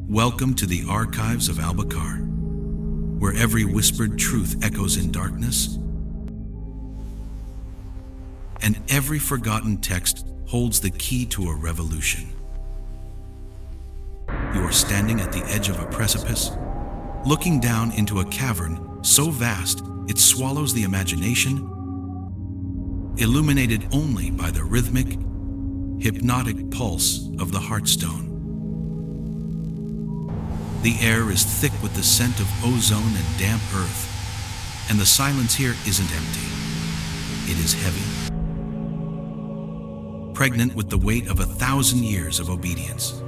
Welcome to the archives of Alba-Kar, where every whispered truth echoes in darkness, and every forgotten text holds the key to a revolution. You are standing at the edge of a precipice, looking down into a cavern so vast it swallows the imagination, illuminated only by the rhythmic, hypnotic pulse of the heartstone. The air is thick with the scent of ozone and damp earth, and the silence here isn't empty. It is heavy, pregnant with the weight of 1,000 years of obedience.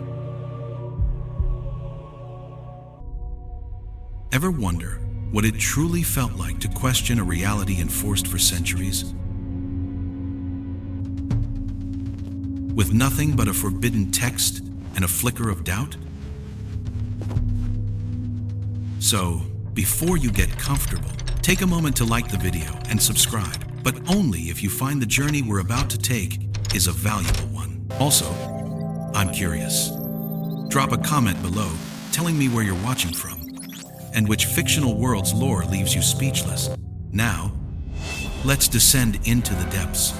Ever wonder what it truly felt like to question a reality enforced for centuries? With nothing but a forbidden text and a flicker of doubt? So, before you get comfortable, take a moment to like the video and subscribe, but only if you find the journey we're about to take is a valuable one. Also, I'm curious. Drop a comment below telling me where you're watching from and which fictional world's lore leaves you speechless. Now, let's descend into the depths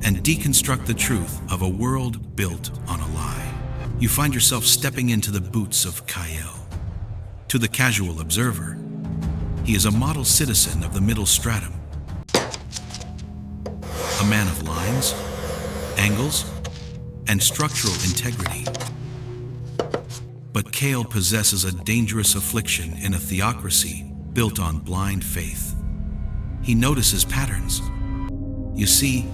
and deconstruct the truth of a world built on a lie. You find yourself stepping into the boots of Kael. To the casual observer, he is a model citizen of the middle stratum. A man of lines, angles, and structural integrity. But Kael possesses a dangerous affliction in a theocracy built on blind faith. He notices patterns. You see,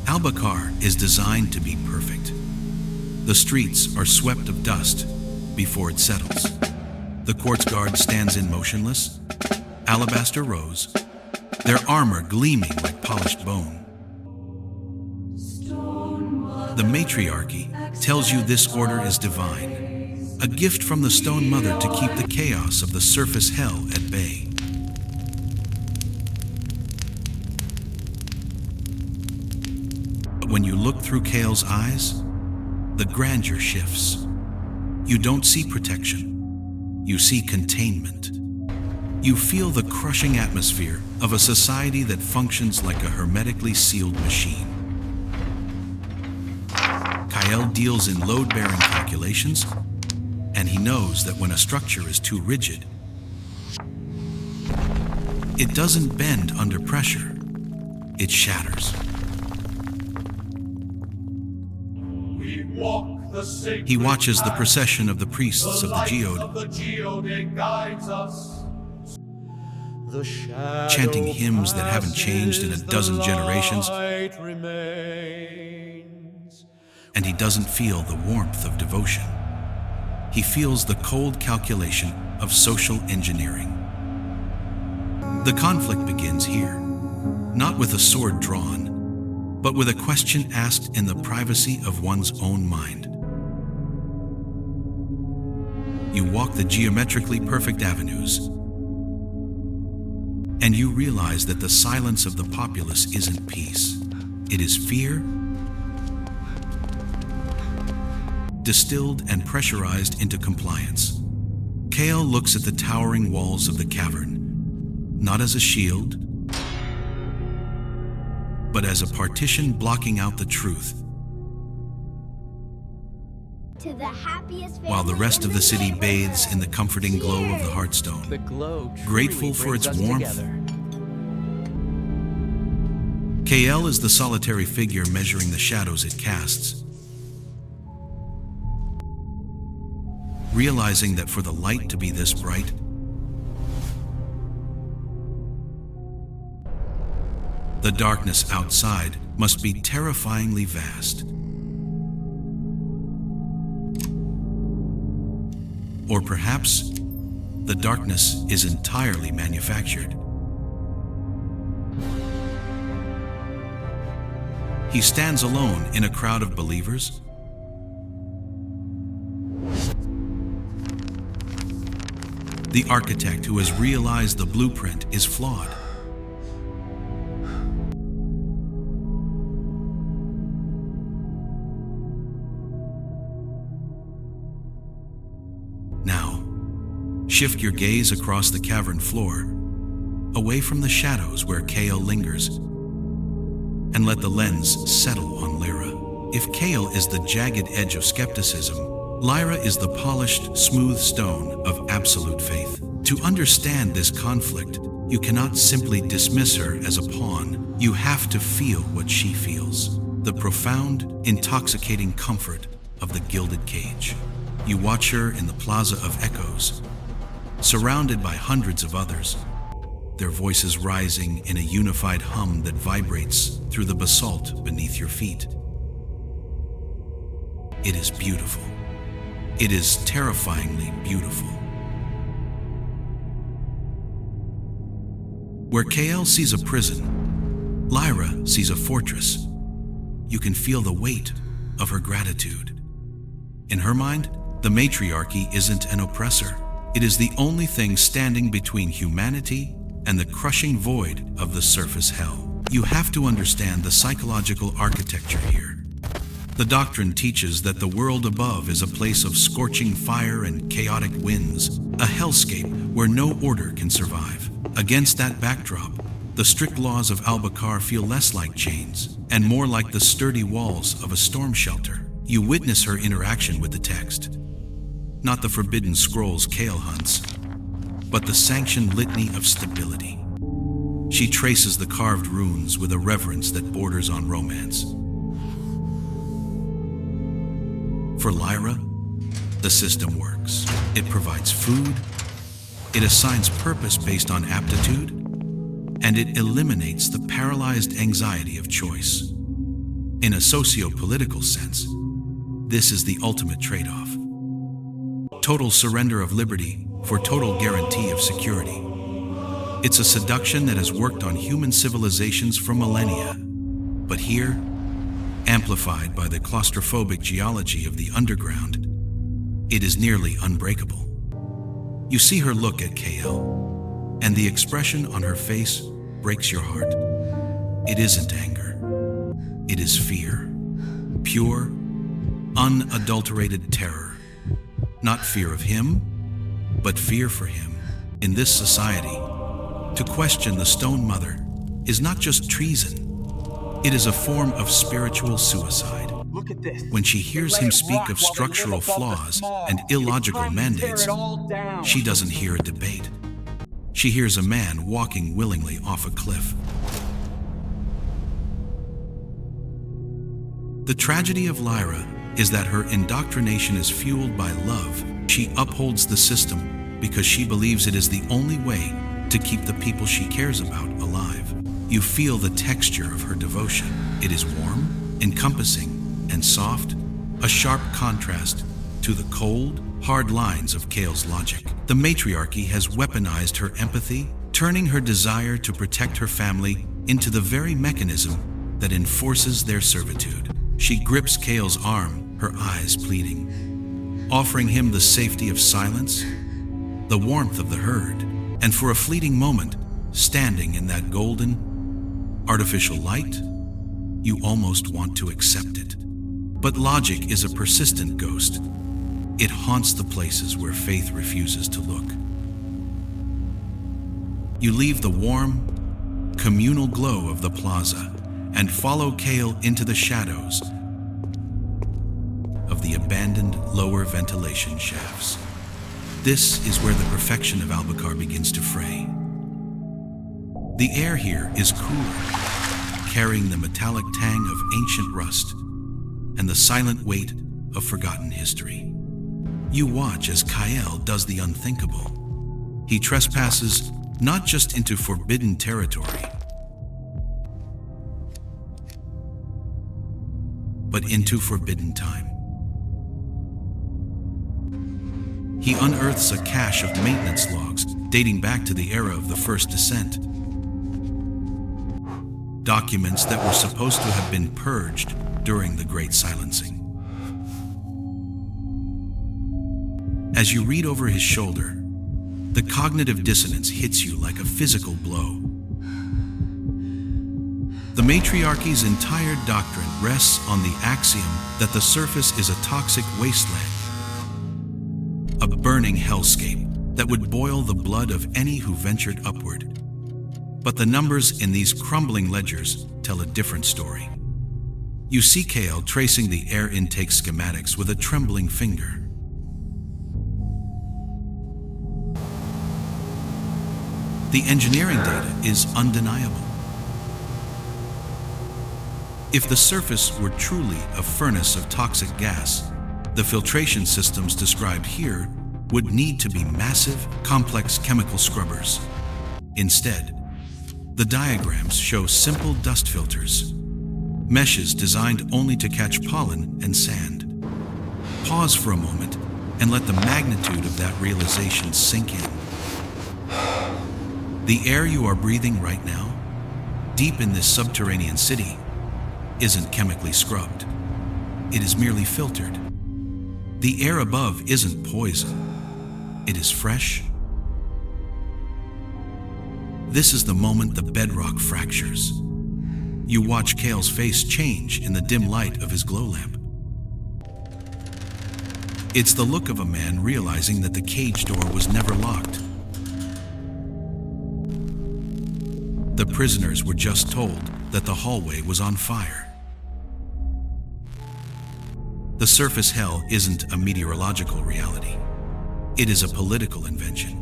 Alba-Kar is designed to be perfect. The streets are swept of dust before it settles. The Quartz Guard stands in motionless, alabaster rows, their armor gleaming like polished bone. The matriarchy tells you this order is divine, a gift from the Stone Mother to keep the chaos of the surface hell at bay. But when you look through Kael's eyes, the grandeur shifts. You don't see protection. You see containment. You feel the crushing atmosphere of a society that functions like a hermetically sealed machine. Kael deals in load-bearing calculations, and he knows that when a structure is too rigid, it doesn't bend under pressure, it shatters. He watches the procession of the priests of the geode, chanting hymns that haven't changed in a dozen generations, and he doesn't feel the warmth of devotion. He feels the cold calculation of social engineering. The conflict begins here, not with a sword drawn, but with a question asked in the privacy of one's own mind. You walk the geometrically perfect avenues, and you realize that the silence of the populace isn't peace. It is fear, distilled and pressurized into compliance. Kael looks at the towering walls of the cavern, not as a shield, but as a partition blocking out the truth. While the rest of the city bathes in the comforting glow of the Heartstone, grateful for its warmth. Kael is the solitary figure measuring the shadows it casts, realizing that for the light to be this bright, the darkness outside must be terrifyingly vast. Or perhaps the darkness is entirely manufactured. He stands alone in a crowd of believers. The architect who has realized the blueprint is flawed. Shift your gaze across the cavern floor, away from the shadows where Kael lingers, and let the lens settle on Lyra. If Kael is the jagged edge of skepticism, Lyra is the polished, smooth stone of absolute faith. To understand this conflict, you cannot simply dismiss her as a pawn. You have to feel what she feels, the profound, intoxicating comfort of the gilded cage. You watch her in the Plaza of Echoes, surrounded by hundreds of others, their voices rising in a unified hum that vibrates through the basalt beneath your feet. It is beautiful. It is terrifyingly beautiful. Where Kael sees a prison, Lyra sees a fortress. You can feel the weight of her gratitude. In her mind, the matriarchy isn't an oppressor. It is the only thing standing between humanity and the crushing void of the surface hell. You have to understand the psychological architecture here. The doctrine teaches that the world above is a place of scorching fire and chaotic winds, a hellscape where no order can survive. Against that backdrop, the strict laws of Alba-Kar feel less like chains and more like the sturdy walls of a storm shelter. You witness her interaction with the text. Not the forbidden scrolls Kael hunts, but the sanctioned litany of stability. She traces the carved runes with a reverence that borders on romance. For Lyra, the system works. It provides food, it assigns purpose based on aptitude, and it eliminates the paralyzed anxiety of choice. In a socio-political sense, this is the ultimate trade-off. Total surrender of liberty for total guarantee of security. It's a seduction that has worked on human civilizations for millennia, but here, amplified by the claustrophobic geology of the underground, it is nearly unbreakable. You see her look at Kael, and the expression on her face breaks your heart. It isn't anger. It is fear. Pure, unadulterated terror. Not fear of him, but fear for him. In this society, to question the Stone Mother is not just treason. It is a form of spiritual suicide. Look at this. When she hears him speak of structural flaws and illogical mandates, she doesn't hear a debate. She hears a man walking willingly off a cliff. The tragedy of Lyra is that her indoctrination is fueled by love. She upholds the system because she believes it is the only way to keep the people she cares about alive. You feel the texture of her devotion. It is warm, encompassing, and soft, a sharp contrast to the cold, hard lines of Kael's logic. The matriarchy has weaponized her empathy, turning her desire to protect her family into the very mechanism that enforces their servitude. She grips Kael's arm, her eyes pleading, offering him the safety of silence, the warmth of the herd, and for a fleeting moment, standing in that golden, artificial light, you almost want to accept it. But logic is a persistent ghost. It haunts the places where faith refuses to look. You leave the warm, communal glow of the plaza and follow Kael into the shadows of the abandoned lower ventilation shafts. This is where the perfection of Alba-Kar begins to fray. The air here is cooler, carrying the metallic tang of ancient rust and the silent weight of forgotten history. You watch as Kael does the unthinkable. He trespasses not just into forbidden territory, but into forbidden time. He unearths a cache of maintenance logs dating back to the era of the first descent. Documents that were supposed to have been purged during the Great Silencing. As you read over his shoulder, the cognitive dissonance hits you like a physical blow. The matriarchy's entire doctrine rests on the axiom that the surface is a toxic wasteland, a burning hellscape that would boil the blood of any who ventured upward. But the numbers in these crumbling ledgers tell a different story. You see Kael tracing the air intake schematics with a trembling finger. The engineering data is undeniable. If the surface were truly a furnace of toxic gas, the filtration systems described here would need to be massive, complex chemical scrubbers. Instead, the diagrams show simple dust filters, meshes designed only to catch pollen and sand. Pause for a moment and let the magnitude of that realization sink in. The air you are breathing right now, deep in this subterranean city, isn't chemically scrubbed. It is merely filtered. The air above isn't poison. It is fresh. This is the moment the bedrock fractures. You watch Kael's face change in the dim light of his glow lamp. It's the look of a man realizing that the cage door was never locked. The prisoners were just told that the hallway was on fire. The surface hell isn't a meteorological reality. It is a political invention.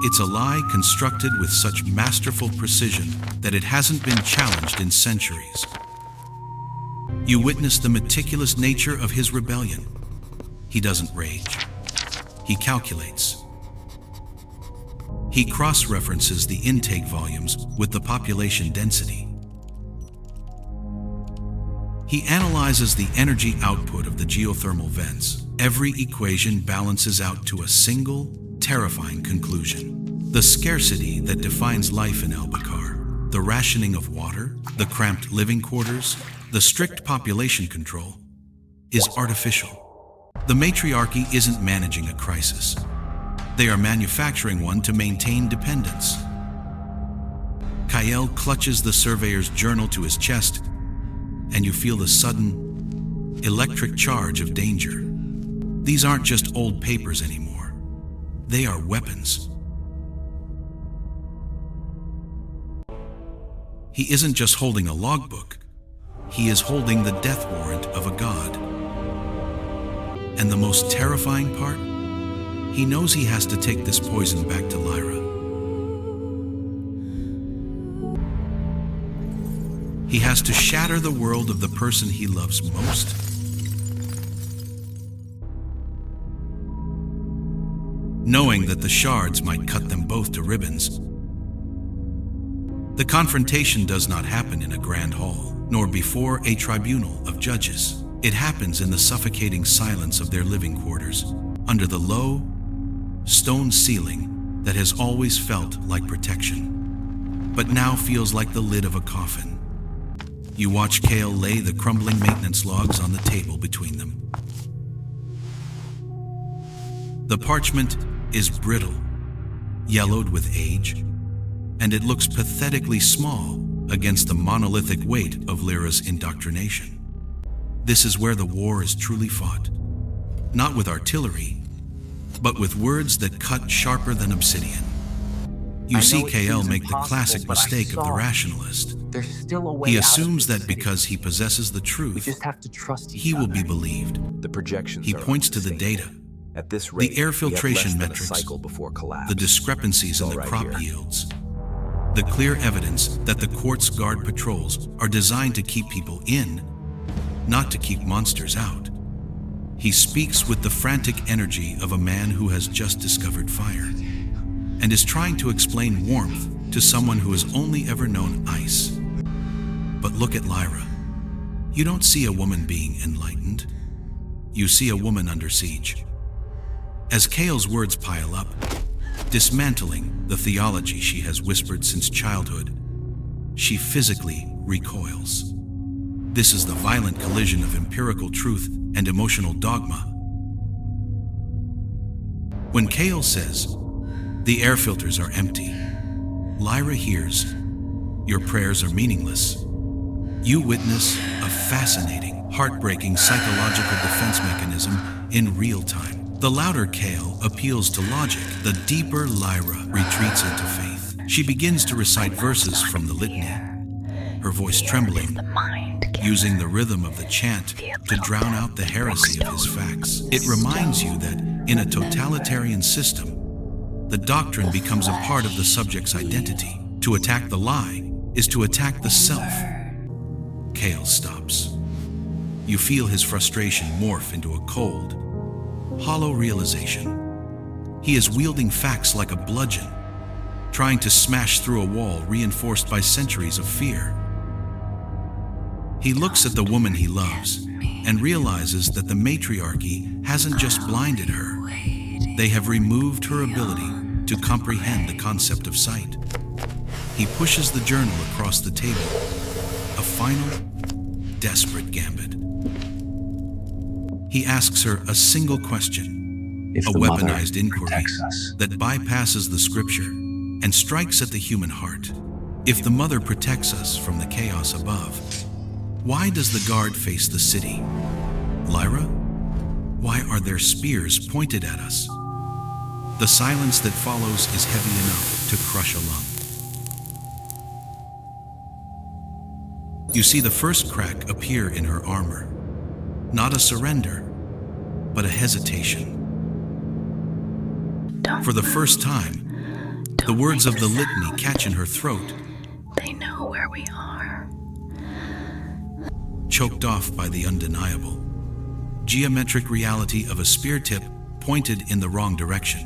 It's a lie constructed with such masterful precision that it hasn't been challenged in centuries. You witness the meticulous nature of his rebellion. He doesn't rage. He calculates. He cross-references the intake volumes with the population density. He analyzes the energy output of the geothermal vents. Every equation balances out to a single, terrifying conclusion. The scarcity that defines life in Alba-Kar, the rationing of water, the cramped living quarters, the strict population control, is artificial. The matriarchy isn't managing a crisis. They are manufacturing one to maintain dependence. Kael clutches the surveyor's journal to his chest, and you feel the sudden, electric charge of danger. These aren't just old papers anymore. They are weapons. He isn't just holding a logbook. He is holding the death warrant of a god. And the most terrifying part? He knows he has to take this poison back to Lyra. He has to shatter the world of the person he loves most. Knowing that the shards might cut them both to ribbons. The confrontation does not happen in a grand hall, nor before a tribunal of judges. It happens in the suffocating silence of their living quarters, under the low, stone ceiling that has always felt like protection, but now feels like the lid of a coffin. You watch Kael lay the crumbling maintenance logs on the table between them. The parchment is brittle, yellowed with age, and it looks pathetically small against the monolithic weight of Lyra's indoctrination. This is where the war is truly fought, not with artillery, but with words that cut sharper than obsidian. You see Kael make the classic mistake of the rationalist. There's still a way He out of assumes this that city. because he possesses the We truth, just have to trust each he will other. be believed. The projections He are points to the unsustainable. data, At this rate, the air filtration we have less than a metrics, cycle before collapse. the discrepancies in It's the all crop right here. yields, the clear evidence that the Quartz Guard patrols are designed to keep people in, not to keep monsters out. He speaks with the frantic energy of a man who has just discovered fire, and is trying to explain warmth to someone who has only ever known ice. But look at Lyra. You don't see a woman being enlightened. You see a woman under siege. As Kael's words pile up, dismantling the theology she has whispered since childhood, she physically recoils. This is the violent collision of empirical truth and emotional dogma. When Kael says, "The air filters are empty," Lyra hears, "Your prayers are meaningless." You witness a fascinating, heartbreaking psychological defense mechanism in real time. The louder Kael appeals to logic. The deeper Lyra retreats into faith. She begins to recite verses from the litany, her voice trembling, using the rhythm of the chant to drown out the heresy of his facts. It reminds you that in a totalitarian system, the doctrine becomes a part of the subject's identity. To attack the lie is to attack the self. Kael stops. You feel his frustration morph into a cold, hollow realization. He is wielding facts like a bludgeon, trying to smash through a wall reinforced by centuries of fear. He looks at the woman he loves and realizes that the matriarchy hasn't just blinded her. They have removed her ability to comprehend the concept of sight. He pushes the journal across the table, a final, desperate gambit. He asks her a single question, a weaponized inquiry that bypasses the scripture and strikes at the human heart. If the mother protects us from the chaos above, why does the guard face the city? Lyra, why are their spears pointed at us? The silence that follows is heavy enough to crush a lung. You see the first crack appear in her armor. Not a surrender, but a hesitation. For the first time, the words of the litany catch in her throat. They know where we are. Choked off by the undeniable, geometric reality of a spear tip pointed in the wrong direction.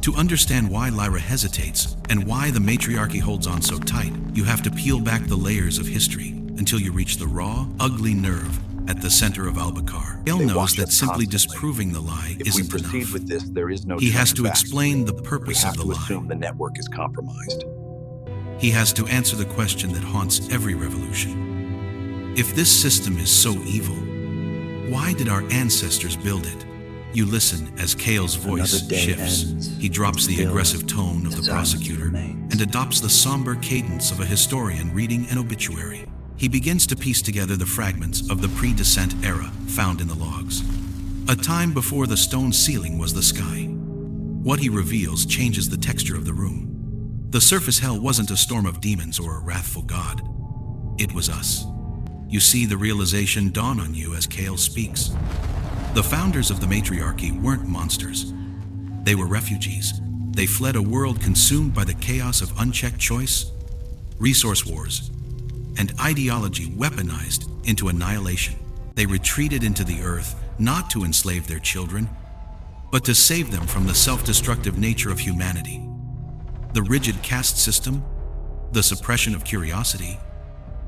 To understand why Lyra hesitates and why the matriarchy holds on so tight, you have to peel back the layers of history until you reach the raw, ugly nerve at the center of Alba-Kar. Kael knows that simply disproving the lie isn't enough. With this, there is no he has to explain the purpose of the lie. Assume the network is compromised. He has to answer the question that haunts every revolution. If this system is so evil, why did our ancestors build it? You listen as Kael's voice shifts. He drops the aggressive tone of the prosecutor and adopts the somber cadence of a historian reading an obituary. He begins to piece together the fragments of the pre-descent era found in the logs. A time before the stone ceiling was the sky. What he reveals changes the texture of the room. The surface hell wasn't a storm of demons or a wrathful god. It was us. You see the realization dawn on you as Kael speaks. The founders of the matriarchy weren't monsters. They were refugees. They fled a world consumed by the chaos of unchecked choice, resource wars, and ideology weaponized into annihilation. They retreated into the earth not to enslave their children, but to save them from the self-destructive nature of humanity. The rigid caste system, the suppression of curiosity,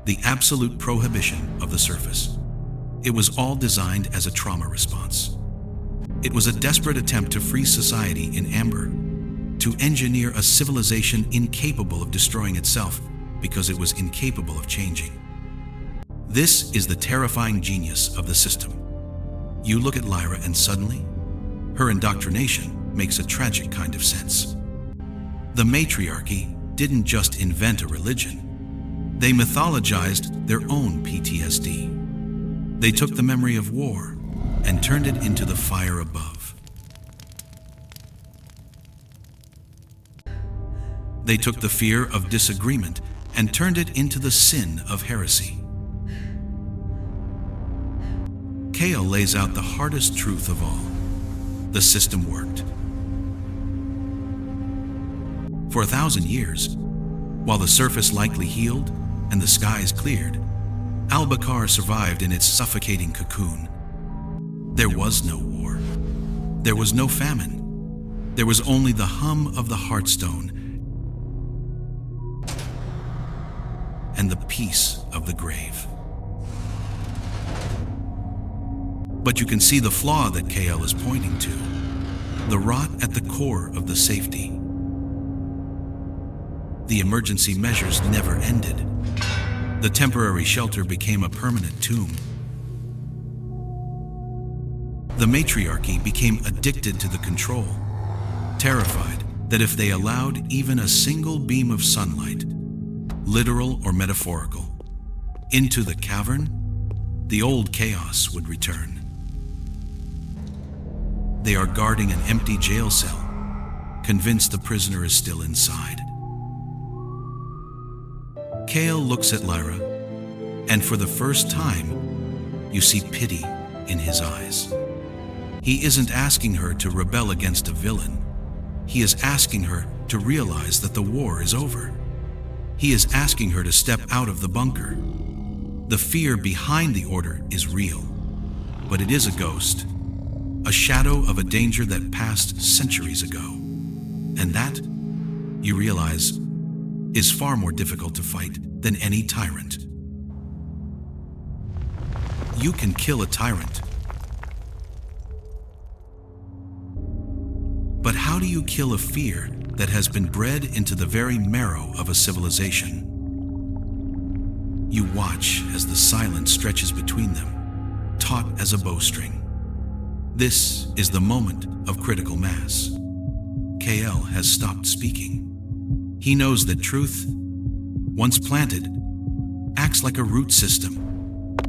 the absolute prohibition of the surface. It was all designed as a trauma response. It was a desperate attempt to freeze society in amber, to engineer a civilization incapable of destroying itself because it was incapable of changing. This is the terrifying genius of the system. You look at Lyra and suddenly, her indoctrination makes a tragic kind of sense. The matriarchy didn't just invent a religion. They mythologized their own PTSD. They took the memory of war and turned it into the fire above. They took the fear of disagreement and turned it into the sin of heresy. Kael lays out the hardest truth of all. The system worked. For 1,000 years, while the surface likely healed and the skies cleared, Alba-Kar survived in its suffocating cocoon. There was no war. There was no famine. There was only the hum of the heartstone and the peace of the grave. But you can see the flaw that Kael is pointing to, the rot at the core of the safety. The emergency measures never ended. The temporary shelter became a permanent tomb. The matriarchy became addicted to the control, terrified that if they allowed even a single beam of sunlight, literal or metaphorical, into the cavern, the old chaos would return. They are guarding an empty jail cell, convinced the prisoner is still inside. Kael looks at Lyra, and for the first time, you see pity in his eyes. He isn't asking her to rebel against a villain. He is asking her to realize that the war is over. He is asking her to step out of the bunker. The fear behind the order is real, but it is a ghost, a shadow of a danger that passed centuries ago. And that, you realize, is far more difficult to fight than any tyrant. You can kill a tyrant. But how do you kill a fear that has been bred into the very marrow of a civilization? You watch as the silence stretches between them, taut as a bowstring. This is the moment of critical mass. Kael has stopped speaking. He knows that truth, once planted, acts like a root system.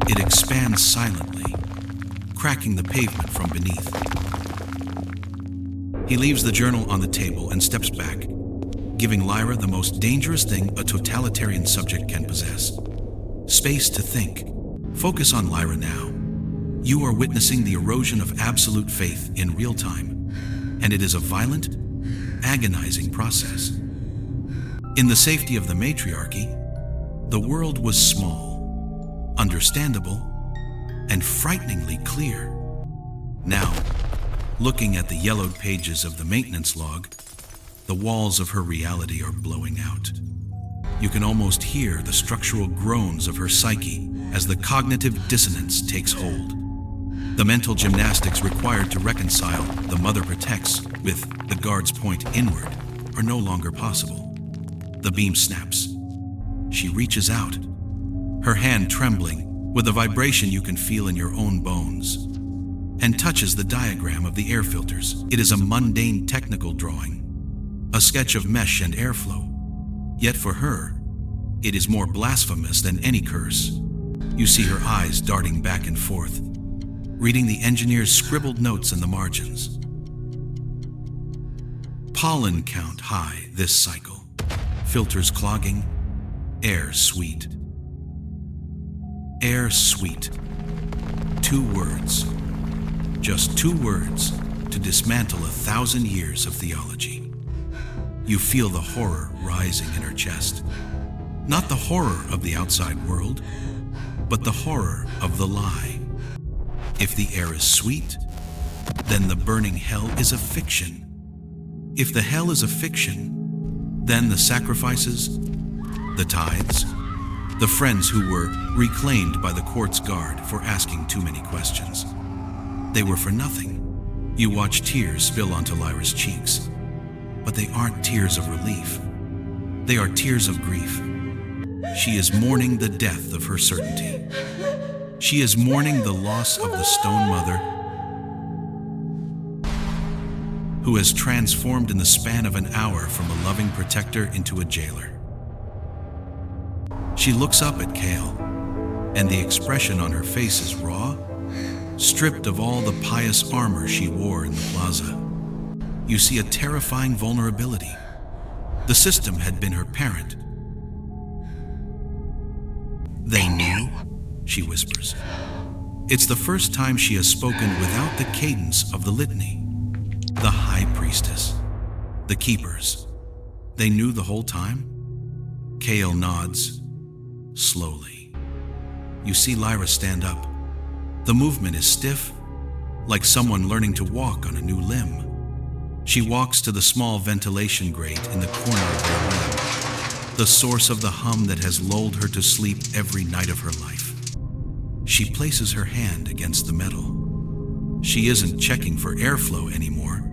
It expands silently, cracking the pavement from beneath. He leaves the journal on the table and steps back, giving Lyra the most dangerous thing a totalitarian subject can possess: space to think. Focus on Lyra now. You are witnessing the erosion of absolute faith in real time, and it is a violent, agonizing process. In the safety of the matriarchy, the world was small, understandable, and frighteningly clear. Now, looking at the yellowed pages of the maintenance log, the walls of her reality are blowing out. You can almost hear the structural groans of her psyche as the cognitive dissonance takes hold. The mental gymnastics required to reconcile the mother protects with the guard's point inward are no longer possible. The beam snaps. She reaches out, her hand trembling with a vibration you can feel in your own bones, and touches the diagram of the air filters. It is a mundane technical drawing, a sketch of mesh and airflow. Yet for her, it is more blasphemous than any curse. You see her eyes darting back and forth, reading the engineer's scribbled notes in the margins. Pollen count high this cycle. Filters clogging, air sweet. Air sweet. 2 words. Just 2 words to dismantle 1,000 years of theology. You feel the horror rising in her chest. Not the horror of the outside world, but the horror of the lie. If the air is sweet, then the burning hell is a fiction. If the hell is a fiction, then the sacrifices, the tithes, the friends who were reclaimed by the Quartz Guard for asking too many questions, they were for nothing. You watch tears spill onto Lyra's cheeks, but they aren't tears of relief. They are tears of grief. She is mourning the death of her certainty. She is mourning the loss of the Stone Mother, who has transformed in the span of an hour from a loving protector into a jailer. She looks up at Kael, and the expression on her face is raw, stripped of all the pious armor she wore in the plaza. You see a terrifying vulnerability. The system had been her parent. They knew, she whispers. It's the first time she has spoken without the cadence of the litany. The High Priestess, the Keepers, they knew the whole time? Kael nods, slowly. You see Lyra stand up. The movement is stiff, like someone learning to walk on a new limb. She walks to the small ventilation grate in the corner of their room, the source of the hum that has lulled her to sleep every night of her life. She places her hand against the metal. She isn't checking for airflow anymore.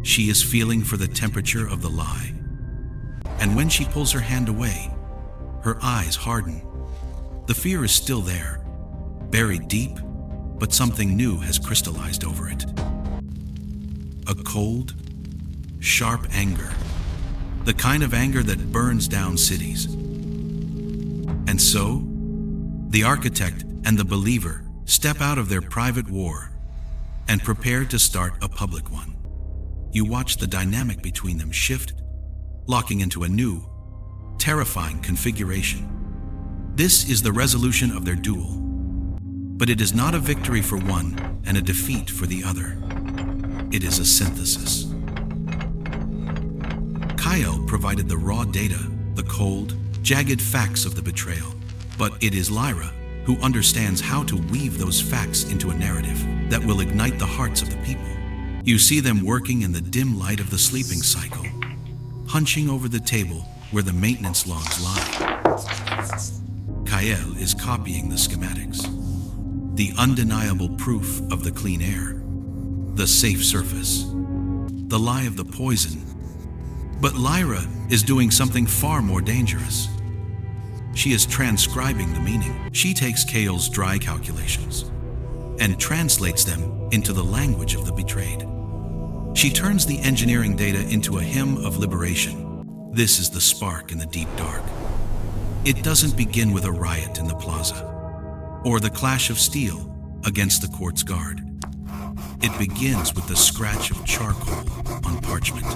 She is feeling for the temperature of the lie. And when she pulls her hand away, her eyes harden. The fear is still there, buried deep, but something new has crystallized over it. A cold, sharp anger, the kind of anger that burns down cities. And so, the architect and the believer step out of their private war, and prepare to start a public one. You watch the dynamic between them shift, locking into a new, terrifying configuration. This is the resolution of their duel. But it is not a victory for one and a defeat for the other. It is a synthesis. Kael provided the raw data, the cold, jagged facts of the betrayal. But it is Lyra who understands how to weave those facts into a narrative that will ignite the hearts of the people. You see them working in the dim light of the sleeping cycle, hunching over the table where the maintenance logs lie. Kael is copying the schematics, the undeniable proof of the clean air, the safe surface, the lie of the poison. But Lyra is doing something far more dangerous. She is transcribing the meaning. She takes Kael's dry calculations and translates them into the language of the betrayed. She turns the engineering data into a hymn of liberation. This is the spark in the deep dark. It doesn't begin with a riot in the plaza or the clash of steel against the Quartz Guard. It begins with the scratch of charcoal on parchment.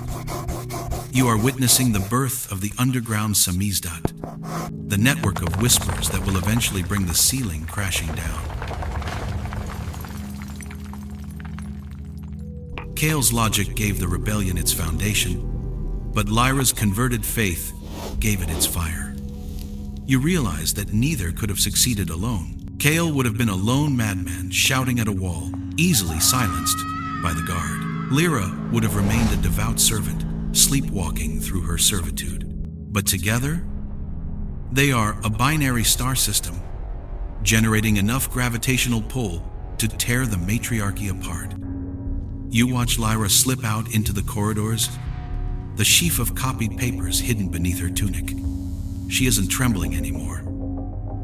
You are witnessing the birth of the underground samizdat, the network of whispers that will eventually bring the ceiling crashing down. Kael's logic gave the rebellion its foundation, but Lyra's converted faith gave it its fire. You realize that neither could have succeeded alone. Kael would have been a lone madman shouting at a wall, easily silenced by the guard. Lyra would have remained a devout servant, sleepwalking through her servitude. But together, they are a binary star system, generating enough gravitational pull to tear the matriarchy apart. You watch Lyra slip out into the corridors, the sheaf of copied papers hidden beneath her tunic. She isn't trembling anymore.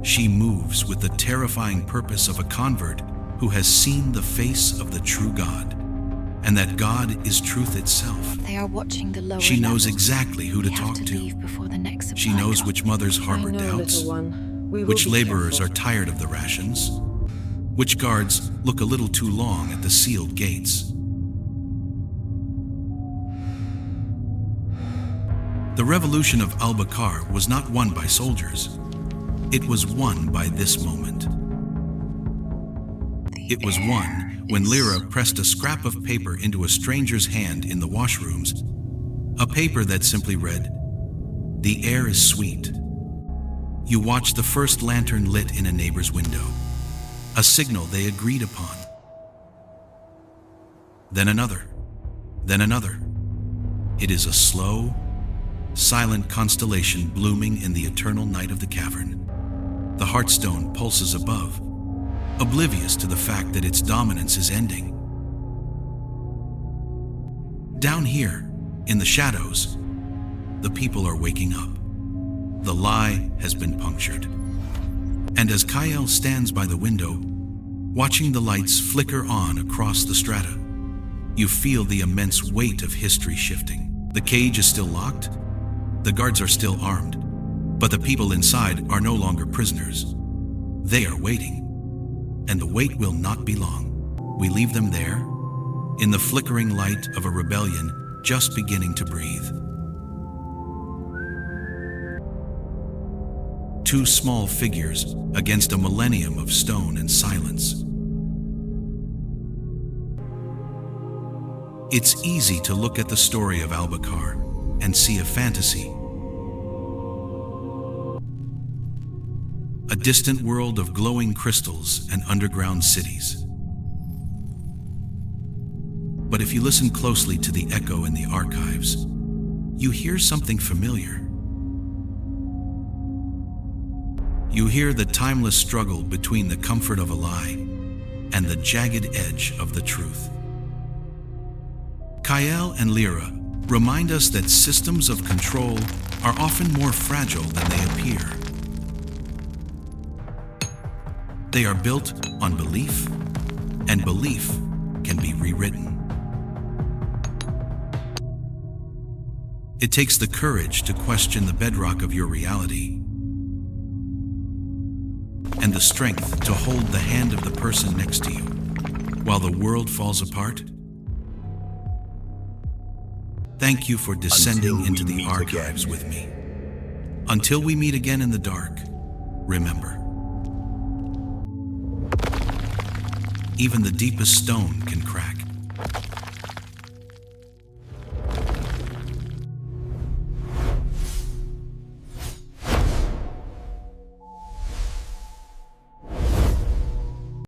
She moves with the terrifying purpose of a convert who has seen the face of the true God, and that God is truth itself. They are watching the lower She knows levels. exactly who to We have talk to. leave before the next She supply knows comes. which mothers harbor I know, doubts, little one. We will which be laborers careful. are tired of the rations, which guards look a little too long at the sealed gates. The revolution of Alba-Kar was not won by soldiers. It was won by this moment. It was won when Lyra pressed a scrap of paper into a stranger's hand in the washrooms, a paper that simply read, "The air is sweet." You watched the first lantern lit in a neighbor's window, a signal they agreed upon. Then another, then another. It is a slow, silent constellation blooming in the eternal night of the cavern. The heartstone pulses above, oblivious to the fact that its dominance is ending. Down here, in the shadows, the people are waking up. The lie has been punctured. And as Kael stands by the window, watching the lights flicker on across the strata, you feel the immense weight of history shifting. The cage is still locked, the guards are still armed, but the people inside are no longer prisoners. They are waiting, and the wait will not be long. We leave them there, in the flickering light of a rebellion just beginning to breathe. Two small figures against a millennium of stone and silence. It's easy to look at the story of Alba-Kar and see a fantasy. A distant world of glowing crystals and underground cities. But if you listen closely to the echo in the archives, you hear something familiar. You hear the timeless struggle between the comfort of a lie and the jagged edge of the truth. Kael and Lyra remind us that systems of control are often more fragile than they appear. They are built on belief, and belief can be rewritten. It takes the courage to question the bedrock of your reality, and the strength to hold the hand of the person next to you. while the world falls apart? Thank you for descending into the archives with me. Until we meet again in the dark, remember, even the deepest stone can